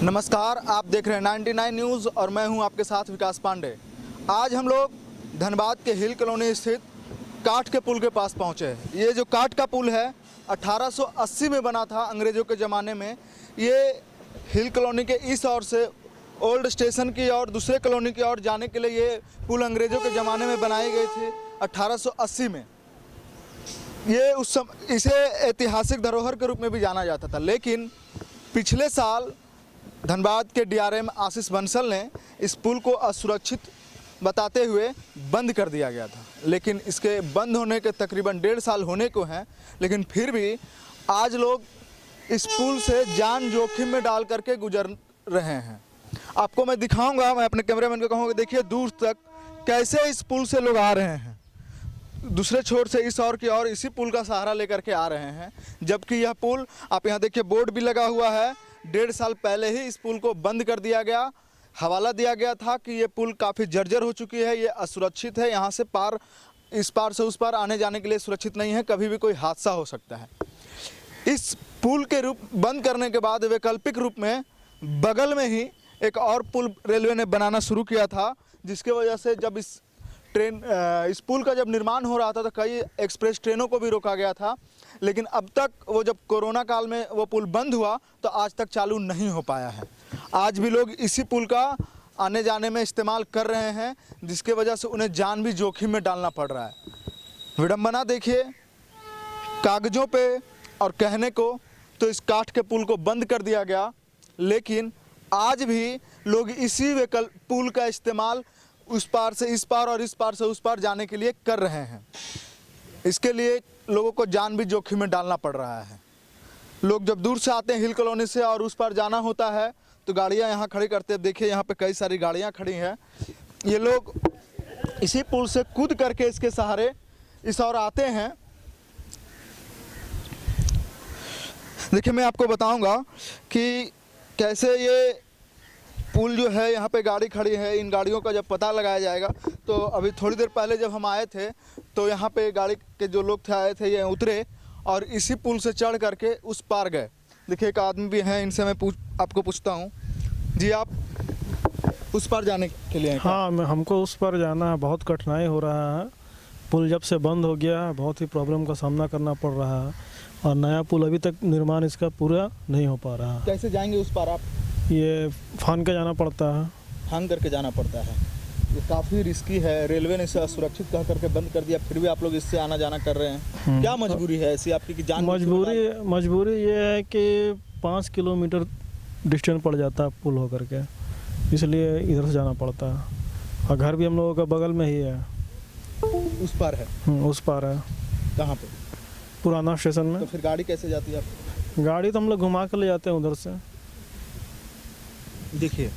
नमस्कार, आप देख रहे हैं 99 न्यूज़ और मैं हूं आपके साथ विकास पांडे। आज हम लोग धनबाद के हिल कॉलोनी स्थित काठ के पुल के पास पहुंचे हैं। ये जो काठ का पुल है 1880 में बना था, अंग्रेज़ों के ज़माने में। ये हिल कॉलोनी के इस ओर से ओल्ड स्टेशन की और दूसरे कॉलोनी की ओर जाने के लिए ये पुल अंग्रेज़ों के ज़माने में बनाई गई थी 1880 में। ये उस समय इसे ऐतिहासिक धरोहर के रूप में भी जाना जाता था, लेकिन पिछले साल धनबाद के डीआरएम आशीष बंसल ने इस पुल को असुरक्षित बताते हुए बंद कर दिया गया था। लेकिन इसके बंद होने के तकरीबन 1.5 साल होने को हैं, लेकिन फिर भी आज लोग इस पुल से जान जोखिम में डाल करके गुजर रहे हैं। आपको मैं दिखाऊंगा, मैं अपने कैमरामैन को कहूँगा, देखिए दूर तक कैसे इस पुल से लोग आ रहे हैं। दूसरे छोर से इस ओर की ओर इसी पुल का सहारा लेकर के आ रहे हैं, जबकि यह पुल आप यहाँ देखिए बोर्ड भी लगा हुआ है। 1.5 साल पहले ही इस पुल को बंद कर दिया गया। हवाला दिया गया था कि ये पुल काफ़ी जर्जर हो चुकी है, ये असुरक्षित है, यहाँ से पार इस पार से उस पार आने जाने के लिए सुरक्षित नहीं है, कभी भी कोई हादसा हो सकता है। इस पुल के रूप बंद करने के बाद वैकल्पिक रूप में बगल में ही एक और पुल रेलवे ने बनाना शुरू किया था, जिसके वजह से जब इस पुल का जब निर्माण हो रहा था तो कई एक्सप्रेस ट्रेनों को भी रोका गया था। लेकिन अब तक वो जब कोरोना काल में वो पुल बंद हुआ तो आज तक चालू नहीं हो पाया है। आज भी लोग इसी पुल का आने जाने में इस्तेमाल कर रहे हैं, जिसके वजह से उन्हें जान भी जोखिम में डालना पड़ रहा है। विडंबना देखिए, कागज़ों पे और कहने को तो इस काठ के पुल को बंद कर दिया गया, लेकिन आज भी लोग इसी वैकल्पिक पुल का इस्तेमाल उस पार से इस पार और इस पार से उस पार जाने के लिए कर रहे हैं। इसके लिए लोगों को जान भी जोखिम में डालना पड़ रहा है। लोग जब दूर से आते हैं हिल कॉलोनी से और उस पार जाना होता है तो गाड़ियां यहाँ खड़ी करते हैं। देखिए यहाँ पे कई सारी गाड़ियां खड़ी हैं। ये लोग इसी पुल से कूद करके इसके सहारे इस ओर आते हैं। देखिए मैं आपको बताऊंगा कि कैसे ये पुल जो है, यहाँ पे गाड़ी खड़ी है, इन गाड़ियों का जब पता लगाया जाएगा। तो अभी थोड़ी देर पहले जब हम आए थे तो यहाँ पे गाड़ी के जो लोग थे आए थे, ये उतरे और इसी पुल से चढ़ करके उस पार गए। देखिए एक आदमी भी हैं, इनसे मैं आपको पूछता हूँ जी, आप उस पार जाने के लिए? हाँ, हमको उस पार जाना है, बहुत कठिनाई हो रहा है। पुल जब से बंद हो गया है बहुत ही प्रॉब्लम का सामना करना पड़ रहा है और नया पुल अभी तक निर्माण इसका पूरा नहीं हो पा रहा है। कैसे जाएंगे उस पार आप? ये फान के जाना पड़ता है। फान करके जाना पड़ता है। ये काफ़ी रिस्की है। रेलवे ने इसे असुरक्षित कह करके बंद कर दिया, फिर भी आप लोग इससे आना जाना कर रहे हैं। क्या मजबूरी है ऐसी आपकी कि जान? मजबूरी ये है कि 5 किलोमीटर डिस्टेंस पड़ जाता है पुल होकर के, इसलिए इधर से जाना पड़ता है। और घर भी हम लोगों का बगल में ही है। उस पार है? उस पार है। कहाँ पे? पुराना स्टेशन में। तो फिर गाड़ी कैसे जाती है आपकी? गाड़ी तो हम लोग घुमा कर ले जाते हैं उधर से। देखिए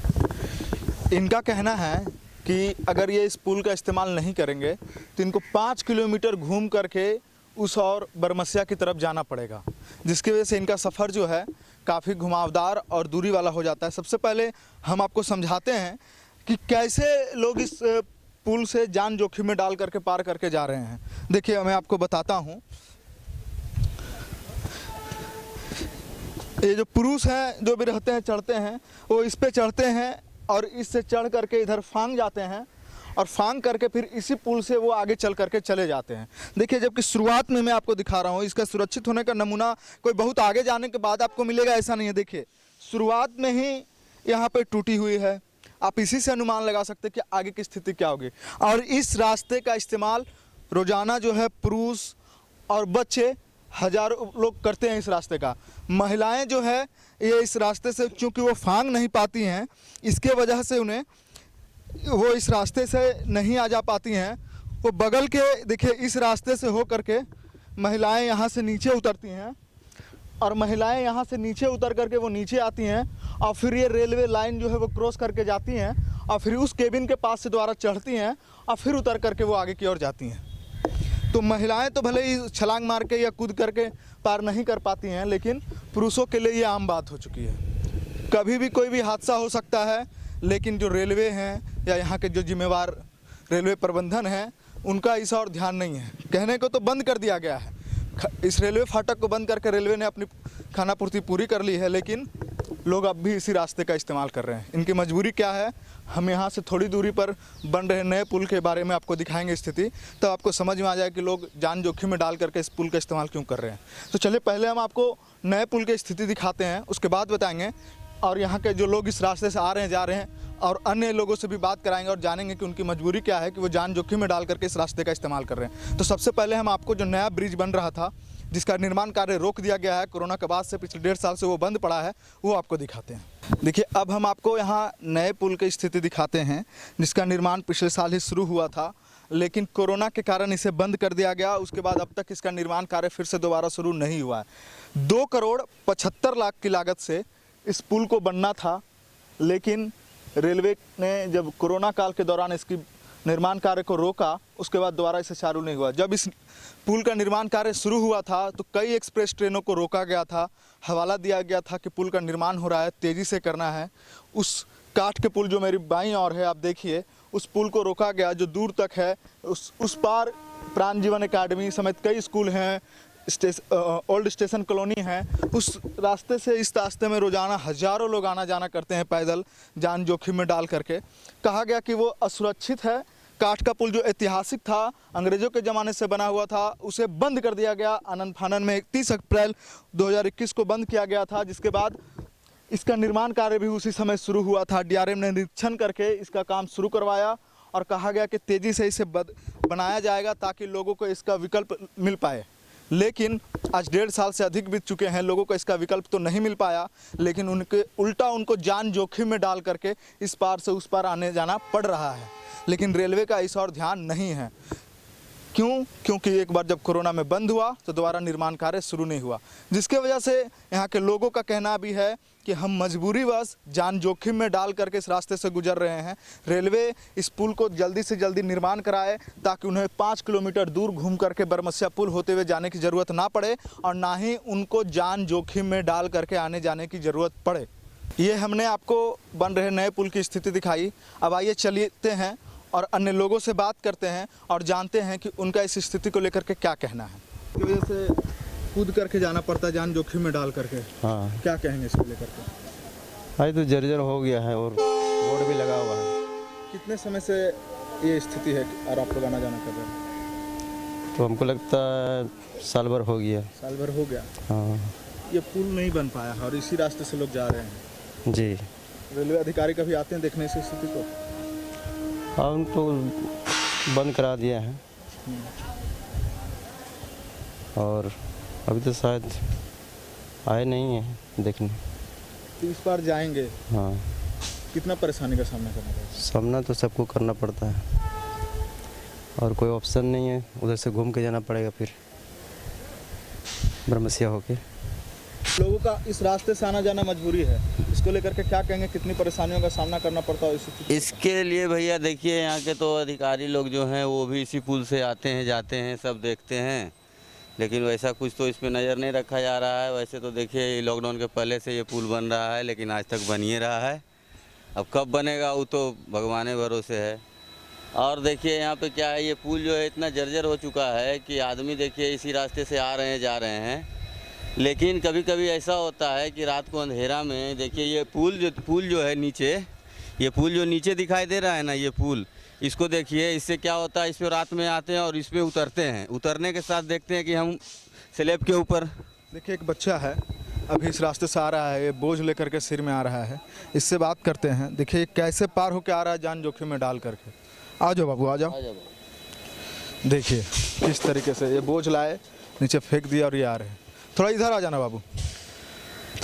इनका कहना है कि अगर ये इस पुल का इस्तेमाल नहीं करेंगे तो इनको 5 किलोमीटर घूम करके उस और बरमसिया की तरफ जाना पड़ेगा, जिसकी वजह से इनका सफ़र जो है काफ़ी घुमावदार और दूरी वाला हो जाता है। सबसे पहले हम आपको समझाते हैं कि कैसे लोग इस पुल से जान जोखिम में डाल करके पार करके जा रहे हैं। देखिए मैं आपको बताता हूँ। ये जो पुरुष हैं जो भी रहते हैं, चढ़ते हैं, वो इस पे चढ़ते हैं और इससे चढ़ करके इधर फांग जाते हैं और फांग करके फिर इसी पुल से वो आगे चल करके चले जाते हैं। देखिए जबकि शुरुआत में मैं आपको दिखा रहा हूँ, इसका सुरक्षित होने का नमूना कोई बहुत आगे जाने के बाद आपको मिलेगा ऐसा नहीं है। देखिए शुरुआत में ही यहाँ पे टूटी हुई है। आप इसी से अनुमान लगा सकते हैं कि आगे की स्थिति क्या होगी। और इस रास्ते का इस्तेमाल रोज़ाना जो है पुरुष और बच्चे हजारों लोग करते हैं। इस रास्ते का महिलाएं जो है ये इस रास्ते से चूँकि वो फांग नहीं पाती हैं, इसके वजह से उन्हें वो इस रास्ते से नहीं आ जा पाती हैं। वो बगल के देखिए इस रास्ते से हो करके महिलाएं यहाँ से नीचे उतरती हैं और महिलाएं यहाँ से नीचे उतर करके वो नीचे आती हैं और फिर ये रेलवे लाइन जो है वो क्रॉस करके जाती हैं और फिर उस केबिन के पास से दोबारा चढ़ती हैं और फिर उतर करके वो आगे की ओर जाती हैं। तो महिलाएं तो भले ही छलांग मार के या कूद करके पार नहीं कर पाती हैं, लेकिन पुरुषों के लिए ये आम बात हो चुकी है। कभी भी कोई भी हादसा हो सकता है, लेकिन जो रेलवे हैं या यहाँ के जो जिम्मेवार रेलवे प्रबंधन है उनका इस और ध्यान नहीं है। कहने को तो बंद कर दिया गया है, इस रेलवे फाटक को बंद करके रेलवे ने अपनी खानापूर्ति पूरी कर ली है, लेकिन लोग अब भी इसी रास्ते का इस्तेमाल कर रहे हैं। इनकी मजबूरी क्या है, हम यहाँ से थोड़ी दूरी पर बन रहे नए पुल के बारे में आपको दिखाएंगे स्थिति, तो आपको समझ में आ जाए कि लोग जान जोखिम में डाल करके इस पुल का इस्तेमाल क्यों कर रहे हैं। तो चलिए पहले हम आपको नए पुल की स्थिति दिखाते हैं, उसके बाद बताएंगे, और यहाँ के जो लोग इस रास्ते से आ रहे हैं, जा रहे हैं, और अन्य लोगों से भी बात कराएंगे और जानेंगे कि उनकी मजबूरी क्या है कि वो जान जोखिम में डाल करके इस रास्ते का इस्तेमाल कर रहे हैं। तो सबसे पहले हम आपको जो नया ब्रिज बन रहा था, जिसका निर्माण कार्य रोक दिया गया है कोरोना के बाद से, पिछले 1.5 साल से वो बंद पड़ा है, वो आपको दिखाते हैं। देखिए अब हम आपको यहाँ नए पुल की स्थिति दिखाते हैं, जिसका निर्माण पिछले साल ही शुरू हुआ था, लेकिन कोरोना के कारण इसे बंद कर दिया गया। उसके बाद अब तक इसका निर्माण कार्य फिर से दोबारा शुरू नहीं हुआ है। 2 करोड़ 75 लाख की लागत से इस पुल को बनना था, लेकिन रेलवे ने जब कोरोना काल के दौरान इसकी निर्माण कार्य को रोका, उसके बाद दोबारा इसे चालू नहीं हुआ। जब इस पुल का निर्माण कार्य शुरू हुआ था तो कई एक्सप्रेस ट्रेनों को रोका गया था, हवाला दिया गया था कि पुल का निर्माण हो रहा है, तेज़ी से करना है। उस काठ के पुल जो मेरी बाईं ओर है, आप देखिए, उस पुल को रोका गया जो दूर तक है। उस पार प्राण जीवन एकेडमी समेत कई स्कूल हैं, ओल्ड स्टेशन कॉलोनी है। उस रास्ते से इस रास्ते में रोज़ाना हज़ारों लोग आना जाना करते हैं पैदल, जान जोखिम में डाल करके। कहा गया कि वो असुरक्षित है। काठ का पुल जो ऐतिहासिक था, अंग्रेज़ों के ज़माने से बना हुआ था, उसे बंद कर दिया गया आनंद फानन में। 31 अप्रैल 2021 को बंद किया गया था, जिसके बाद इसका निर्माण कार्य भी उसी समय शुरू हुआ था। DRM ने निरीक्षण करके इसका काम शुरू करवाया और कहा गया कि तेज़ी से इसे बनाया जाएगा ताकि लोगों को इसका विकल्प मिल पाए। लेकिन आज 1.5 साल से अधिक बीत चुके हैं, लोगों को इसका विकल्प तो नहीं मिल पाया, लेकिन उनके उल्टा उनको जान जोखिम में डाल करके इस पार से उस पार आने जाना पड़ रहा है। लेकिन रेलवे का इस और ध्यान नहीं है। क्यों? क्योंकि एक बार जब कोरोना में बंद हुआ तो दोबारा निर्माण कार्य शुरू नहीं हुआ, जिसके वजह से यहाँ के लोगों का कहना भी है कि हम मजबूरीवश जान जोखिम में डाल करके इस रास्ते से गुजर रहे हैं। रेलवे इस पुल को जल्दी से जल्दी निर्माण कराए ताकि उन्हें 5 किलोमीटर दूर घूम करके बरमसिया पुल होते हुए जाने की ज़रूरत ना पड़े और ना ही उनको जान जोखिम में डाल करके आने जाने की ज़रूरत पड़े। ये हमने आपको बन रहे नए पुल की स्थिति दिखाई। अब आइए चलते हैं और अन्य लोगों से बात करते हैं और जानते हैं कि उनका इस स्थिति को लेकर के क्या कहना है। की वजह से कूद करके जाना पड़ता है, जान जोखिम में डाल करके। हाँ, क्या कहेंगे इसको लेकर के? भाई तो जर्जर हो गया है और बोर्ड भी लगा हुआ है। कितने समय से ये स्थिति है और आप लोग आना जाना कर रहे हैं? तो हमको लगता है साल भर हो गया। साल भर हो गया। हाँ ये पुल नहीं बन पाया और इसी रास्ते से लोग जा रहे हैं जी। रेलवे अधिकारी कभी आते हैं देखने इस स्थिति को? हाँ, उनको बंद करा दिया है और अभी तो शायद आए नहीं है देखने। तो इस बार जाएंगे। हाँ, कितना परेशानी का सामना करना पड़ेगा? सामना तो सबको करना पड़ता है और कोई ऑप्शन नहीं है, उधर से घूम के जाना पड़ेगा फिर बरमसिया होके। लोगों का इस रास्ते से आना जाना मजबूरी है, इसको लेकर के क्या कहेंगे, कितनी परेशानियों का सामना करना पड़ता है इसके लिए? भैया देखिए, यहाँ के तो अधिकारी लोग जो हैं वो भी इसी पुल से आते हैं जाते हैं, सब देखते हैं, लेकिन वैसा कुछ तो इस पर नज़र नहीं रखा जा रहा है। वैसे तो देखिए लॉकडाउन के पहले से ये पुल बन रहा है, लेकिन आज तक बन ही रहा है। अब कब बनेगा वो तो भगवान भरोसे है। और देखिए यहाँ पे क्या है, ये पुल जो है इतना जर्जर हो चुका है कि आदमी देखिए इसी रास्ते से आ रहे हैं जा रहे हैं, लेकिन कभी कभी ऐसा होता है कि रात को अंधेरा में देखिए ये पुल जो है नीचे, ये पुल जो नीचे दिखाई दे रहा है ना, ये पुल, इसको देखिए, इससे क्या होता है, इस पर रात में आते हैं और इस पर उतरते हैं। उतरने के साथ देखते हैं कि हम स्लैब के ऊपर। देखिए एक बच्चा है अभी इस रास्ते से आ रहा है, ये बोझ लेकर के सिर में आ रहा है, इससे बात करते हैं। देखिए कैसे पार होकर आ रहा है जान जोखिम में डाल करके। आ जाओ बाबू, आ जाओ। देखिए किस तरीके से ये बोझ लाए, नीचे फेंक दिया और ये आ रहे हैं। थोड़ा इधर आ जाना बाबू,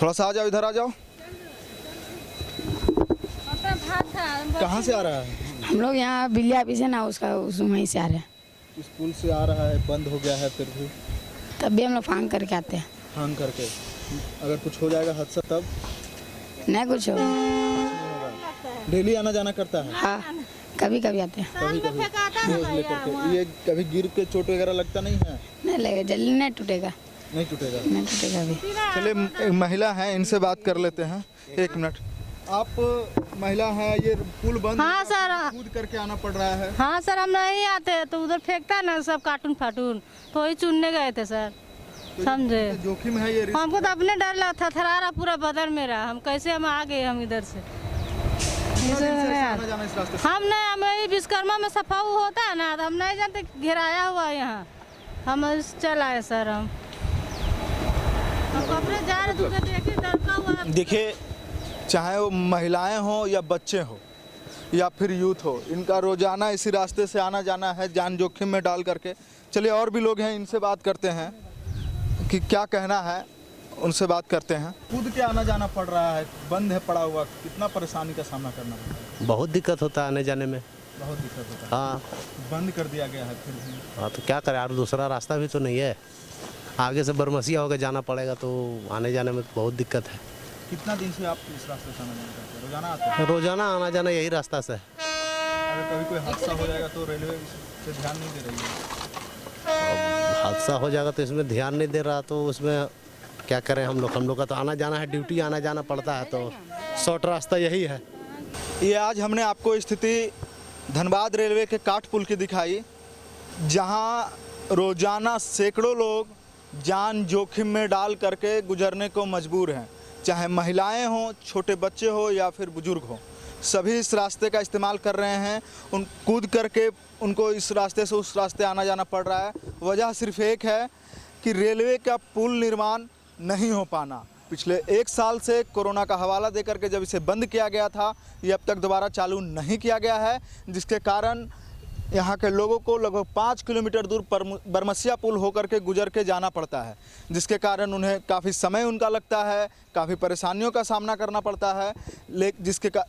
थोड़ा सा आ जाओ, इधर आ जाओ। कहाँ से आ रहा है? हम लोग यहाँ बिल्ली ऑफिस है ना, उसका वहीं से आ रहे हैं। इस पुल से आ रहा है, बंद हो गया है, फिर भी तब भी हम लोग फांग करके आते हैं। फांग करके? अगर कुछ हो जाएगा हादसा तब? नहीं कुछ हो। डेली आना जाना करता है? हाँ, कभी कभी आते हैं। कभी कभी बोझ लेकर के। ये कभी गिर के चोट वगैरह लगता नहीं है? नहीं लगेगा, जल्दी नहीं टूटेगा। नहीं टूटेगा? नहीं टूटेगा अभी। चलिए एक महिला है, इनसे बात कर लेते हैं। एक मिनट, आप महिला हैं, ये पुल बंद? हाँ सर, कूद करके आना पड़ रहा है। हाँ सर, हम नहीं आते तो उधर फेंकता है ना सब कार्टून फाटून, तो वही चुनने गए थे सर। समझे। जोखिम है ये रिस्क। हमको तो अपने डर लगता थरा रहा पूरा बदन मेरा, हम कैसे हम आ गए हम इधर से। कितना दिन से आना जाना इस रास्ते से? हम नहीं, हमें विश्वकर्मा में सफाऊ होता है ना, तो हम नहीं जानते घेराया हुआ है यहाँ, हम चल आए सर। हम अपने जा रहे थे देखिए डरता हुआ। देखिए, चाहे वो महिलाएं हो या बच्चे हो या फिर यूथ हो, इनका रोजाना इसी रास्ते से आना जाना है, जान जोखिम में डाल करके। चलिए और भी लोग हैं, इनसे बात करते हैं कि क्या कहना है, उनसे बात करते हैं। कूद के आना जाना पड़ रहा है, बंद है पड़ा हुआ, कितना परेशानी का सामना करना पड़ता है? बहुत दिक्कत होता है आने जाने में। बहुत दिक्कत होता है। हाँ बंद कर दिया गया है फिर भी। हाँ, तो क्या करें यार, दूसरा रास्ता भी तो नहीं है, आगे से बरमसिया होकर जाना पड़ेगा, तो आने जाने में तो बहुत दिक्कत है। कितना दिन से आप इस रास्ते से आना जाना करते हैं? रोजाना आते हैं? रोजाना आना जाना यही रास्ता से है। अगर कभी कोई हादसा हो जाएगा तो रेलवे से ध्यान नहीं दे रही है। अब हादसा हो जाएगा तो इसमें ध्यान नहीं दे रहा, तो उसमें क्या करें हम लोग का तो आना जाना है, ड्यूटी आना जाना पड़ता है, तो शॉर्ट रास्ता यही है। ये आज हमने आपको स्थिति धनबाद रेलवे के काठ पुल की दिखाई, जहां रोजाना सैकड़ों लोग जान जोखिम में डाल करके गुजरने को मजबूर हैं। चाहे महिलाएं हों, छोटे बच्चे हो या फिर बुजुर्ग हो, सभी इस रास्ते का इस्तेमाल कर रहे हैं। उन कूद करके उनको इस रास्ते से उस रास्ते आना जाना पड़ रहा है। वजह सिर्फ एक है कि रेलवे का पुल निर्माण नहीं हो पाना। पिछले 1 साल से कोरोना का हवाला दे करके जब इसे बंद किया गया था, ये अब तक दोबारा चालू नहीं किया गया है, जिसके कारण यहाँ के लोगों को लगभग 5 किलोमीटर दूर बरमसिया पुल होकर के गुजर के जाना पड़ता है, जिसके कारण उन्हें काफ़ी समय उनका लगता है, काफ़ी परेशानियों का सामना करना पड़ता है।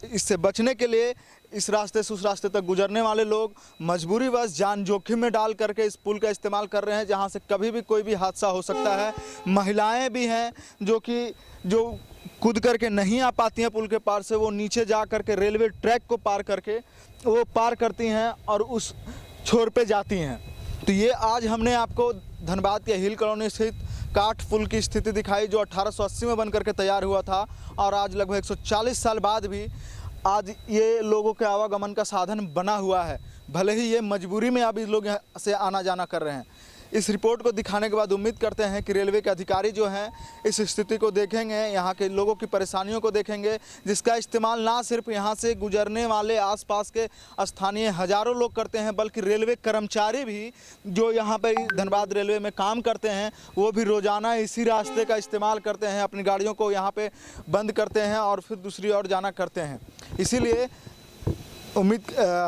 इससे बचने के लिए इस रास्ते से उस रास्ते तक गुजरने वाले लोग मजबूरीवश जान जोखिम में डाल करके इस पुल का इस्तेमाल कर रहे हैं, जहाँ से कभी भी कोई भी हादसा हो सकता है। महिलाएं भी हैं जो कूद करके नहीं आ पाती हैं पुल के पार से, वो नीचे जा करके रेलवे ट्रैक को पार करके वो पार करती हैं और उस छोर पे जाती हैं। तो ये आज हमने आपको धनबाद के हिल कॉलोनी स्थित काठ पुल की स्थिति दिखाई, जो 1880 में बन करके तैयार हुआ था और आज लगभग 140 साल बाद भी आज ये लोगों के आवागमन का साधन बना हुआ है। भले ही ये मजबूरी में अब लोग यहाँ से आना जाना कर रहे हैं। इस रिपोर्ट को दिखाने के बाद उम्मीद करते हैं कि रेलवे के अधिकारी जो हैं इस स्थिति को देखेंगे, यहाँ के लोगों की परेशानियों को देखेंगे, जिसका इस्तेमाल ना सिर्फ यहाँ से गुजरने वाले आसपास के स्थानीय हज़ारों लोग करते हैं, बल्कि रेलवे कर्मचारी भी जो यहाँ पर धनबाद रेलवे में काम करते हैं, वो भी रोज़ाना इसी रास्ते का इस्तेमाल करते हैं, अपनी गाड़ियों को यहाँ पर बंद करते हैं और फिर दूसरी ओर जाना करते हैं। इसीलिए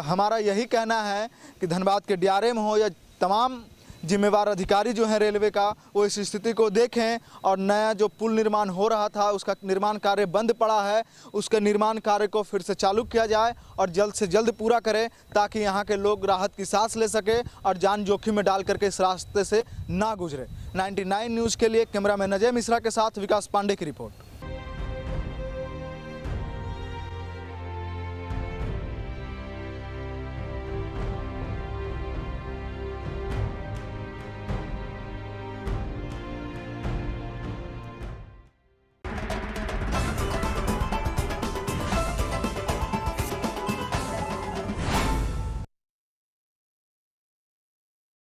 हमारा यही कहना है कि धनबाद के डीआरएम हो या तमाम जिम्मेवार अधिकारी जो हैं रेलवे का, वो इस स्थिति को देखें और नया जो पुल निर्माण हो रहा था उसका निर्माण कार्य बंद पड़ा है, उसके निर्माण कार्य को फिर से चालू किया जाए और जल्द से जल्द पूरा करें, ताकि यहाँ के लोग राहत की सांस ले सके और जान जोखिम में डाल करके इस रास्ते से ना गुजरे। 99 न्यूज़ के लिए कैमरामैन अजय मिश्रा के साथ विकास पांडे की रिपोर्ट।